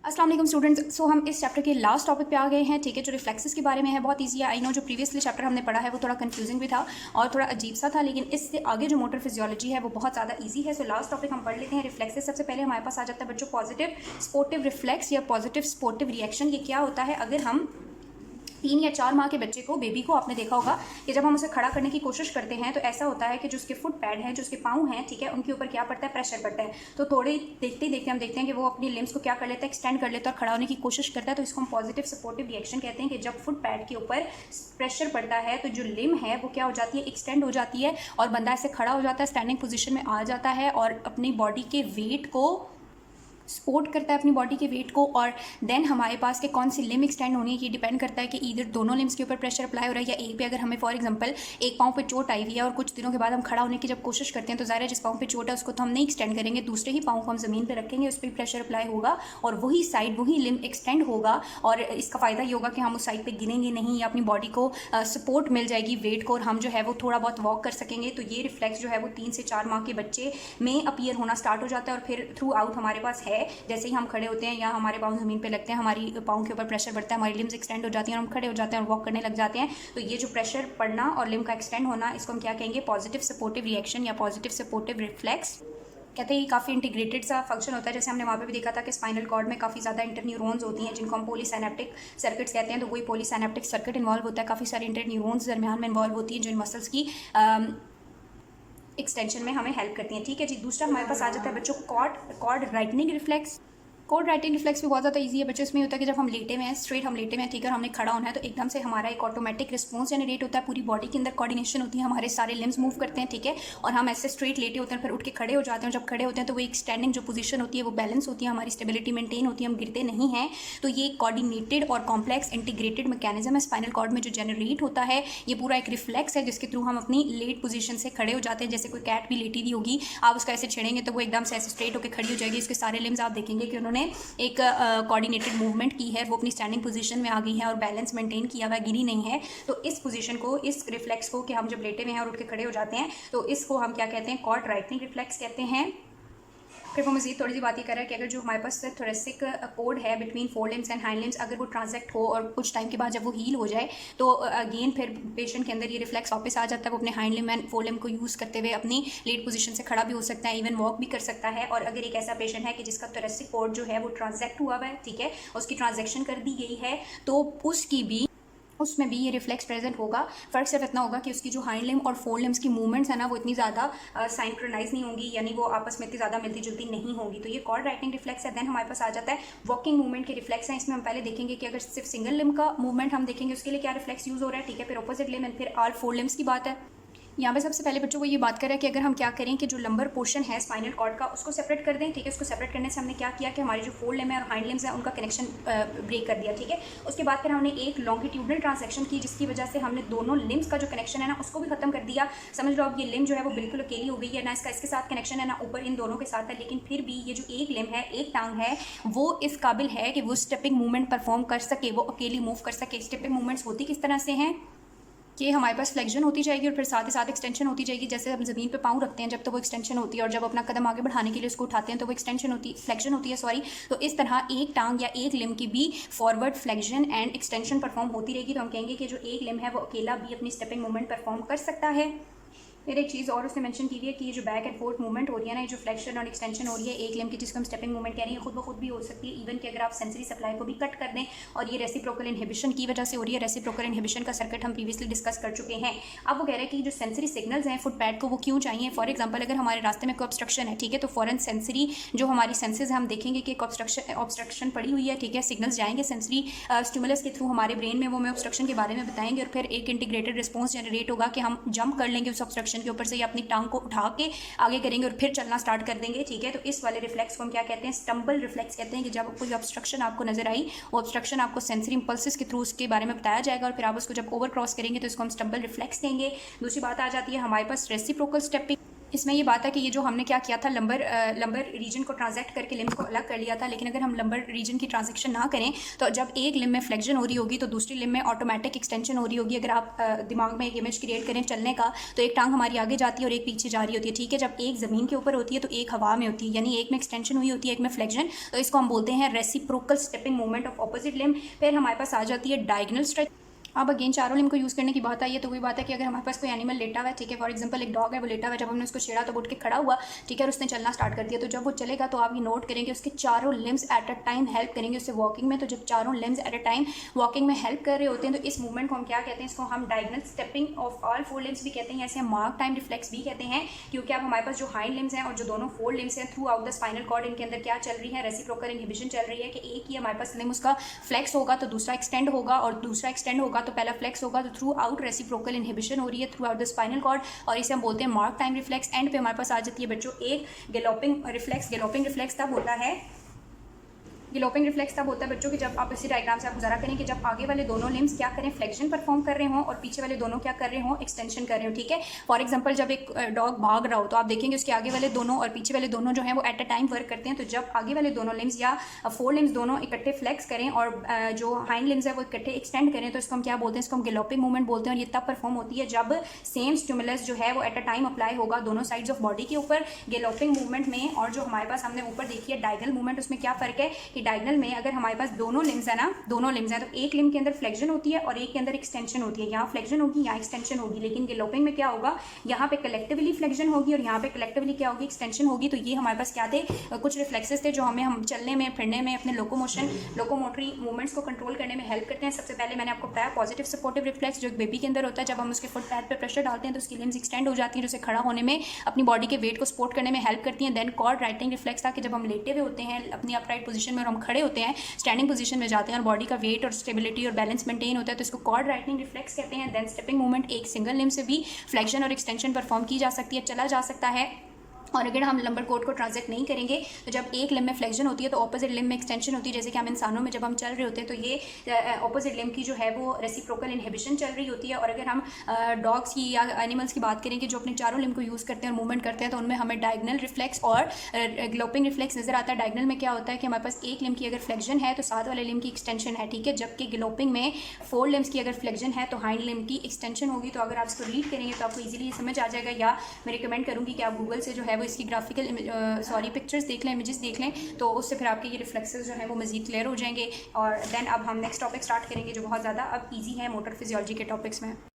अस्सलाम वालेकुम स्टूडेंट्स। सो हम इस चैप्टर के लास्ट टॉपिक पे आ गए हैं, ठीक है, जो रिफ्लेक्सेस के बारे में है। बहुत इजी है, आई नो। जो प्रीवियसली चैप्टर हमने पढ़ा है वो थोड़ा कंफ्यूजिंग भी था और थोड़ा अजीब सा था, लेकिन इससे आगे जो मोटर फिजियोलॉजी है वो बहुत ज़्यादा इजी है। सो लास्ट टॉपिक हम पढ़ लेते हैं, रिफ्लेक्सेस। सबसे पहले हमारे पास आ जाता है बच्चों पॉजिटिव स्पोर्टिव रिफ्लेक्स या पॉजिटिव स्पोर्टिव रिएक्शन। ये क्या होता है? अगर हम 3 या 4 माह के बच्चे को, बेबी को, आपने देखा होगा कि जब हम उसे खड़ा करने की कोशिश करते हैं तो ऐसा होता है कि जो उसके फुट पैड हैं, जो उसके पाँव हैं, ठीक है, उनके ऊपर क्या पड़ता है? प्रेशर पड़ता है। तो थोड़े देखते ही देखते हम देखते हैं कि वो अपनी लिम्स को क्या कर लेता है? एक्सटेंड कर लेता है और खड़ा होने की कोशिश करता है। तो इसको हम पॉजिटिव सपोर्टिव रिएक्शन कहते हैं कि जब फुट पैड के ऊपर प्रेशर पड़ता है तो जो लिम है वो क्या हो जाती है? एक्सटेंड हो जाती है और बंदा ऐसे खड़ा हो जाता है, स्टैंडिंग पोजिशन में आ जाता है और अपनी बॉडी के वेट को सपोर्ट करता है, अपनी बॉडी के वेट को। और देन हमारे पास के कौन सी लिम एक्सटेंड होनी है ये डिपेंड करता है कि इधर दोनों लिम्स के ऊपर प्रेशर अप्लाई हो रहा है या एक पे। अगर हमें फॉर एग्जांपल एक पाँव पे चोट आई हुई है और कुछ दिनों के बाद हम खड़ा होने की जब कोशिश करते हैं तो ज़ाहिर है जिस पाँव पे चोट है उसको तो हम नहीं एक्सटेंड करेंगे, दूसरे ही पाँव को हम ज़मीन पर रखेंगे, उस पर प्रेशर अप्लाई होगा और वही साइड, वही लिम एक्सटेंड होगा। और इसका फ़ायदा ये होगा कि हम उस साइड पर गिरेंगे नहीं या अपनी बॉडी को सपोर्ट मिल जाएगी वेट को, और हम जो है वो थोड़ा बहुत वॉक कर सकेंगे। तो ये रिफ्लेक्स जो है वो 3 से 4 माह के बच्चे में अपीयर होना स्टार्ट हो जाता है और फिर थ्रू आउट हमारे पास है। जैसे ही हम खड़े होते हैं या हमारे पाँव ज़मीन पे लगते हैं, हमारी पाँव के ऊपर प्रेशर बढ़ता है, हमारी लिम्स एक्सटेंड हो जाती हैं और हम खड़े हो जाते हैं और वॉक करने लग जाते हैं। तो ये जो प्रेशर पड़ना और लिम का एक्सटेंड होना, इसको हम क्या कहेंगे? पॉजिटिव सपोर्टिव रिएक्शन या पॉजिटिव सपोर्टिव रिफ्लेक्स कहते हैं। ये काफ़ी इंटीग्रेटेड सा फंक्शन होता है। जैसे हमने वहाँ पे भी देखा था कि स्पाइनल कॉर्ड में काफ़ी ज़्यादा इंटरन्यूरॉन्स होती हैं जिनको हम पॉलीसाइनेप्टिक सर्किट्स कहते हैं। तो वही पॉलीसाइनेप्टिक सर्किट इन्वॉल्व होता है, काफ़ी सारी इंटरन्यूरॉन्स दरमियान में इन्वॉल्व होती हैं जो इन मसल्स की एक्सटेंशन में हमें हेल्प करती हैं, ठीक है जी। दूसरा हमारे पास आ जाता है बच्चों cord righting reflex. Cord righting reflex भी बहुत ज़्यादा इजी है बच्चों। इसमें होता है कि जब हम लेटे हुए हैं, स्ट्रेट हम लेटे हुए हैं, ठीक है, और हमने खड़ा होना है तो एकदम से हमारा एक ऑटोमेटिक रिस्पॉन्स जनरेट होता है, पूरी बॉडी के अंदर कोऑर्डिनेशन होती है, हमारे सारे लिम्स मूव करते हैं, ठीक है, और हम ऐसे स्ट्रेट लेटे होते हैं, फिर उठ के खड़े हो जाते हैं। जब खड़े होते हैं तो वो एक स्टैंडिंग जो पोजीशन होती है वो बैलेंस होती है, हमारी स्टेबिलिटी मेंटेन होती है, हम गिरते नहीं हैं। तो ये कोऑर्डिनेटेड और कॉम्प्लेक्स इंटीग्रेटेड मैकेनिज्म है स्पाइनल कॉर्ड में जो जनरेट होता है। ये पूरा एक रिफ्लेक्स है जिसके थ्रू हम अपनी लेट पोजीशन से खड़े हो जाते हैं। जैसे कोई कैट भी लेटी हुई होगी, आप उसका ऐसे छेड़ेंगे तो वो एकदम से ऐसे स्ट्रेट होकर खड़ी हो जाएगी। उसके सारे लिम्स आप देखेंगे कि उन्होंने एक कोऑर्डिनेटेड मूवमेंट की है, वो अपनी स्टैंडिंग पोजीशन में आ गई है और बैलेंस मेंटेन किया हुआ, गिरी नहीं है। तो इस पोजीशन को, इस रिफ्लेक्स को, कि हम जब लेटे हुए हैं और उठ के खड़े हो जाते हैं, तो इसको हम क्या कहते हैं? कॉर्ड राइटनिंग रिफ्लेक्स कहते हैं। फिर वो मज़ीद थोड़ी सी बात ये कर रहा है कि अगर जो हमारे पास थोरेसिक कोड है between four limbs and hind limbs, अगर वो ट्रांजैक्ट हो और कुछ टाइम के बाद जब वो हील हो जाए तो अगेन फिर पेशेंट के अंदर ये रिफ्लेक्स वापस आ जाता है। वो अपने हाइंड लिम एंड फोर लिम को यूज़ करते हुए अपनी लेट पोजीशन से खड़ा भी हो सकता है, इवन वॉक भी कर सकता है। और अगर एक ऐसा पेशेंट है कि जिसका थोरेसिक कोड जो है वो ट्रांजैक्ट हुआ हुआ है, ठीक है, उसकी ट्रांजैक्शन कर दी गई है, तो उसमें भी ये रिफ्लेक्स प्रेजेंट होगा। फ़र्क सिर्फ इतना होगा कि उसकी जो हाइंड लिम और फोर लिम्स की मूवमेंट्स है ना वो इतनी ज़्यादा साइंक्रोनाइज नहीं होंगी, यानी वो आपस में इतनी ज़्यादा मिलती जुलती नहीं होंगी। तो ये कॉर्ड राइटिंग रिफ्लेक्स है। देन हमारे पास आ जाता है वॉकिंग मूवमेंट के रिफ्लेक्स हैं। इसमें हम पहले देखेंगे कि अगर सिर्फ सिंगल लिम का मूवमेंट हम देखेंगे उसके लिए क्या रिफ्लेक्स यूज़ हो रहा है, ठीक है, फिर अपोजिट लिम एंड फिर ऑल फोर लिम्स की बात है। यहाँ पे सबसे पहले बच्चों को ये बात करें कि अगर हम क्या करें कि जो लंबर पोर्शन है स्पाइनल कॉर्ड का उसको सेपरेट कर दें, ठीक है। उसको सेपरेट करने से हमने क्या किया कि हमारी जो फोर लिम है और हाइंड लिम्स है उनका कनेक्शन ब्रेक कर दिया, ठीक है। उसके बाद फिर हमने एक लॉन्गिट्यूडनल ट्रांसेक्शन की जिसकी वजह से हमने दोनों लिम्स का जो कनेक्शन है ना उसको भी खत्म कर दिया। समझ लो अब ये लिम जो है वो बिल्कुल अकेली हो गई है ना, इसका इसके साथ कनेक्शन है ना ऊपर इन दोनों के साथ है, लेकिन फिर भी ये जो एक लिम है, एक टांग है, वो इस काबिल है कि वो स्टेपिंग मूवमेंट परफॉर्म कर सके, वो अकेली मूव कर सके। स्टेपिंग मूवमेंट्स होती किस तरह से हैं कि हमारे पास फ्लेक्शन होती जाएगी और फिर साथ ही साथ एक्सटेंशन होती जाएगी। जैसे हम ज़मीन पे पाँव रखते हैं जब तो वो एक्सटेंशन होती है, और जब अपना कदम आगे बढ़ाने के लिए उसको उठाते हैं तो वो फ्लेक्शन होती है, सॉरी। तो इस तरह एक टांग या एक लिम की भी forward flexion and extension perform होती रहेगी। तो हम कहेंगे कि जो एक लिम है वो अकेला भी अपनी स्टेपिंग मूवमेंट परफॉर्म कर सकता है। फिर एक चीज़ और उसने मेंशन की हुई है कि ये जो बैक एंड फोर्थ मूवमेंट हो रही है ना, ये जो फ्लेक्शन और एक्सटेंशन हो रही है एक लिम की, जिसको हम स्टेपिंग मूवमेंट कह रही है, खुद ब खुद भी हो सकती है। इवन कि अगर आप सेंसरी सप्लाई को भी कट कर दें, और ये रेसिप्रोकल इनहिबिशन की वजह से हो रही है। रेसिप्रोकल इनहिबिशन का सर्किट हम प्रीवियसली डिस्कस कर चुके हैं। अब वो कह रहे हैं कि जो सेंसरी सिग्नल्स हैं फुट पैड को वो क्यों चाहिए। फॉर एग्जाम्पल अगर हमारे रास्ते में कोई ऑब्स्ट्रक्शन है, ठीक है, तो फॉरन सेंसरी जो हमारी सेंसेज है हम देखेंगे कि एक ऑब्स्ट्रक्शन पड़ी हुई है, ठीक है, सिग्नल्स जाएंगे सेंसरी स्टिमुलस के थ्रू हमारे ब्रेन में, वो हमें ऑब्स्ट्रक्शन के बारे में बताएंगे और फिर एक इंटीग्रेटेड रिस्पॉन्स जनरेट होगा कि हम जंप कर लेंगे उस ऑब्स्ट्रक्शन के ऊपर से या अपनी टांग को उठा के आगे करेंगे और फिर चलना स्टार्ट कर देंगे, ठीक है। तो इस वाले रिफ्लेक्स को हम क्या कहते हैं? स्टम्बल रिफ्लेक्स कहते हैं। कि जब कोई ऑब्स्ट्रक्शन आपको नजर आई, वो ऑब्स्ट्रक्शन आपको सेंसरी इंपल्सेस के थ्रू उसके बारे में बताया जाएगा और फिर आप उसको जब ओवर क्रॉस करेंगे तो इसको हम स्टम्बल रिफ्लेक्स देंगे। दूसरी बात आ जाती है हमारे पास रेसिप्रोकल स्टेपिंग। इसमें ये बात है कि ये जो हमने क्या किया था, लंबर रीजन को ट्रांजैक्ट करके लिम्ब को अलग कर लिया था, लेकिन अगर हम लंबर रीजन की ट्रांजेक्शन ना करें तो जब एक लिम्ब में फ्लेक्शन हो रही होगी तो दूसरी लिम्ब में ऑटोमेटिक एक्सटेंशन हो रही होगी। अगर आप दिमाग में एक इमेज क्रिएट करें चलने का, तो एक टांग हमारी आगे जाती है और एक पीछे जा रही होती है, ठीक है। जब एक ज़मीन के ऊपर होती है तो एक हवा में होती है, यानी एक में एक्सटेंशन हुई होती है, एक में फ्लेक्शन, तो इसको हम बोलते हैं reciprocal stepping movement of opposite limb. फिर हमारे पास आ जाती है डायगोनल स्ट्रेच। अब अगेन चारों लिम्ब को यूज़ करने की बात आई है तो वही बात है कि अगर हमारे पास कोई एनिमल लेटा हुआ है, ठीक है, फॉर एग्जांपल एक डॉग है, वो लेटा हुआ है, जब हमने उसको छेड़ा तो वो उठ के खड़ा हुआ, ठीक है, और उसने चलना स्टार्ट कर दिया, तो जब वो चलेगा तो आप ये नोट करेंगे उसके चारों limbs at a time help करेंगे उससे वॉकिंग में। तो जब चारों limbs at a time walking में हेल्प कर रहे होते हैं तो इस मूवमेंट को हम क्या कहते हैं, इसको हम diagonal stepping of all four limbs भी कहते हैं, ऐसे हम मार्क टाइम रिफ्लेक्स भी कहते हैं, क्योंकि अब हमारे पास जो हाइंड लिम्स हैं और जो दोनों फोर लिम्स हैं throughout the spinal cord, इनके अंदर क्या चल रही है, रेसिप्रोकल इनहिबिशन चल रही है कि एक ही हमारे पास लिम्ब उसका फ्लेक्स होगा तो दूसरा एक्सटेंड होगा, और दूसरा एक्सटेंड होगा तो पहला फ्लेक्स होगा, तो थ्रू आउट रेसिप्रोकल इनहिबिशन हो रही है throughout the spinal cord, और इसे हम बोलते हैं मार्क टाइम रिफ्लेक्स। एंड पे हमारे पास आ जाती है बच्चों एक गैलोपिंग रिफ्लेक्स। गैलोपिंग रिफ्लेक्स तब होता है, गैलोपिंग रिफ्लेक्स तब होता है बच्चों कि जब आप इसी डायग्राम से आप गुजारा करें कि जब आगे वाले दोनों लिम्स क्या करें, फ्लेक्शन परफॉर्म कर रहे हों, और पीछे वाले दोनों क्या कर रहे हों, एक्सटेंशन कर रहे हो, ठीक है। फॉर एग्जांपल जब एक डॉग भाग रहा हो तो आप देखेंगे उसके आगे वाले दोनों और पीछे वाले दोनों जो हैं वो एट अ टाइम वर्क करते हैं। तो जब आगे वाले दोनों लिम्स या फोर लिम्स दोनों इकट्ठे फ्लेक्स करें और जो हाइंड लिम्स है वो इकट्ठे एक्सटेंड करें, तो इसको हम क्या बोलते हैं, इसको हम गैलोपिंग मूवमेंट बोलते हैं। और ये तब परफॉर्म होती है जब सेम स्टिमुलस जो है वो एट अ टाइम अप्लाई होगा दोनों साइड्स ऑफ बॉडी के ऊपर गैलोपिंग मूवमेंट में। और जो हमारे पास हमने ऊपर देखी है डायगोनल मूवमेंट, उसमें क्या फ़र्क है कि डायगोनल में अगर हमारे पास दोनों लिम्स है ना, दोनों लिम्स हैं, तो एक लिम्ब के अंदर फ्लेक्शन होती है और एक के अंदर एक्सटेंशन होती है। यहाँ फ्लेक्शन होगी, यहाँ एक्सटेंशन होगी, लेकिन गैलोपिंग में क्या होगा, यहाँ पे कलेक्टिवली फ्लेक्शन होगी और यहाँ पे कलेक्टिवली क्या होगी, एक्सटेंशन होगी। तो ये हमारे पास क्या थे, कुछ रिफ्लेक्सेस थे जो हमें हम चलने में, फिरने में, अपने लोकोमोटरी मूवमेंट्स को कंट्रोल करने में हेल्प करते हैं। सबसे पहले मैंने आपको बताया पॉजिटिव सपोर्टिव रिफ्लेक्स, जो बेबी के अंदर होता है, जब हम उसके फुट पैड पर प्रेशर डालते हैं तो उसकी लिम्स एक्सटेंड हो जाती है, जो उसे खड़ा होने में, अपनी बॉडी के वेट को सपोर्ट करने में हेल्प करती हैं। देन कॉर्ड राइटिंग रिफ्लेक्स था कि जब हम लेटे हुए होते हैं अपनी अपराइट पोजीशन में और हम खड़े होते हैं, स्टैंडिंग पोजीशन में जाते हैं और बॉडी का वेट और स्टेबिलिटी और बैलेंस मेंटेन होता है, तो इसको कॉर्ड राइटनिंग रिफ्लेक्स कहते हैं। देन स्टेपिंग मूवमेंट, एक सिंगल लिम्ब से भी फ्लेक्शन और एक्सटेंशन परफॉर्म की जा सकती है, चला जा सकता है। और अगर हम लंबर कोड को ट्रांजैक्ट नहीं करेंगे तो जब एक लिम्ब में फ्लेक्शन होती है तो ऑपोजिट लिम्ब में एक्सटेंशन होती है। जैसे कि हम इंसानों में जब हम चल रहे होते हैं तो ये ऑपोजिट लिम्ब की जो है वो रेसिप्रोकल इनहिबिशन चल रही होती है। और अगर हम डॉग्स की या एनिमल्स की बात करें कि जो अपने चारों लिम्ब को यूज़ करते हैं और मूवमेंट करते हैं, तो उनमें हमें डायगोनल रिफ्लेक्स और गैलोपिंग रिफ्लेक्स नजर आता है। डायगोनल में क्या होता है कि हमारे पास एक लिम्ब की अगर फ्लेक्शन है तो साथ वाले लिम्ब की एक्सटेंशन है, ठीक है, जबकि गैलोपिंग में फोर लिम्स की अगर फ्लेक्शन है तो हाइंड लिम्ब की एक्सटेंशन होगी। तो अगर आप इसको रीड करेंगे तो आपको ईजिली समझ आ जाएगा, या मैं रिकमेंड करूँगी कि आप गूगल से जो है वो इसकी ग्राफिकल पिक्चर्स देख लें, इमेजेस देख लें, तो उससे फिर आपके ये रिफ्लेक्सेस जो हैं वो मज़ीद क्लियर हो जाएंगे। और देन अब हम नेक्स्ट टॉपिक स्टार्ट करेंगे जो बहुत ज़्यादा अब इजी है मोटर फिजियोलॉजी के टॉपिक्स में।